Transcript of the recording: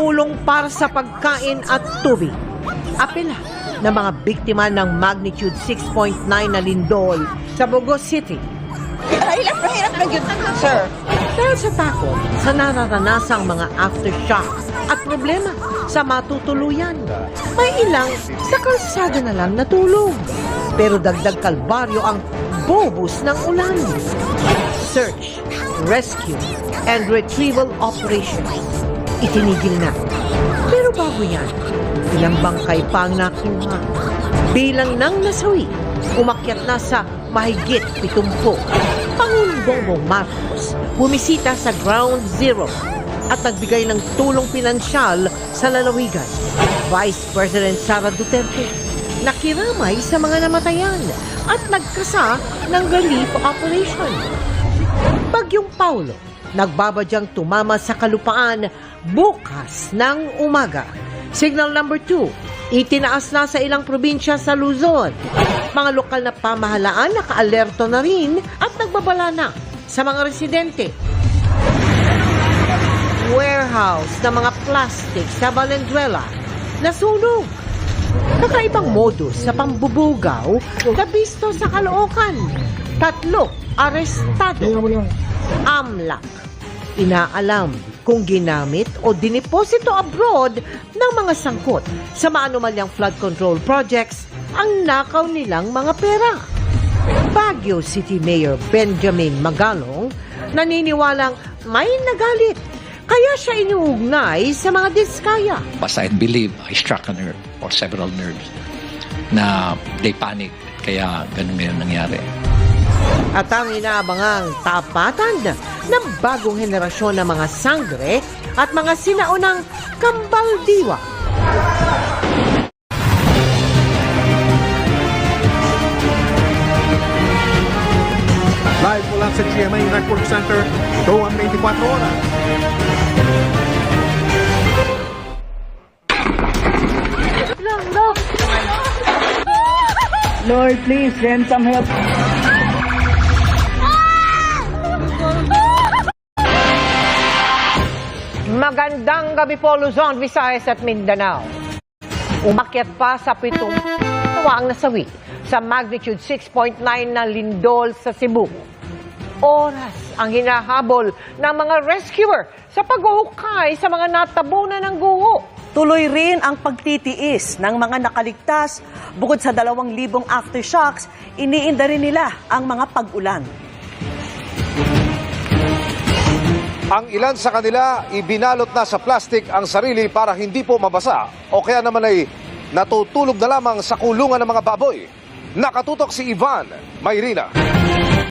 tulong para sa pagkain at tubig. Apela ng mga biktima ng magnitude 6.9 na lindol sa Bogos City. Hirap na yun, sir. Dahil sa takot sa nararanasang mga aftershocks at problema sa matutuluyan, may ilang sa kalsada na lang natulog. Pero dagdag kalbaryo ang bobos ng ulan. Search, rescue, and retrieval operations. Itinigil na. Pero bago yan, ilang bangkay pa ang nakuha. Bilang ng nasawi, umakyat na sa mahigit 70. Pangulong Bongbong Marcos bumisita sa Ground Zero at nagbigay ng tulong pinansyal sa lalawigan. Vice President Sara Duterte nakiramay sa mga namatayan at nagkasa ng relief operation. Bagyong Paulo nagbabadyang tumama sa kalupaan bukas ng umaga. Signal number 2, itinaas na sa ilang probinsya sa Luzon. Mga lokal na pamahalaan naka-alerto na rin at nagbabala na sa mga residente. Warehouse ng mga plastic sa Valenzuela nasunog. Kakaibang modus sa pambubugaw nabisto sa Caloocan. 3 arestado. AMLAC inaalam kung ginamit o diniposito abroad ng mga sangkot sa maanumalyang flood control projects ang nakaw nilang mga pera. Baguio City Mayor Benjamin Magalong naniniwalang may nagalit kaya siya iniugnay sa mga diskaya. Basta I believe I struck a nerve or several nerves na they panic kaya ganun ngayon nangyari. At ang inaabangang tapatan ng bagong henerasyon ng mga sangre at mga sinaunang kambaldiwa. Live mula sa GMA Network Center, ito ang 24 oras. Lord, please send some help. Magandang gabi po Luzon, Visayas at Mindanao. Umakyat pa sa 7 ang nasawi sa magnitude 6.9 na lindol sa Cebu. Oras ang hinahabol ng mga rescuer sa paghuhukay sa mga natabunan ng guho. Tuloy rin ang pagtitiis ng mga nakaligtas. Bukod sa 2,000 aftershocks, iniinda rin nila ang mga pag-ulan. Ang ilan sa kanila, ibinalot na sa plastic ang sarili para hindi po mabasa o kaya naman ay natutulog na lamang sa kulungan ng mga baboy. Nakatutok si Ivan Mayrina.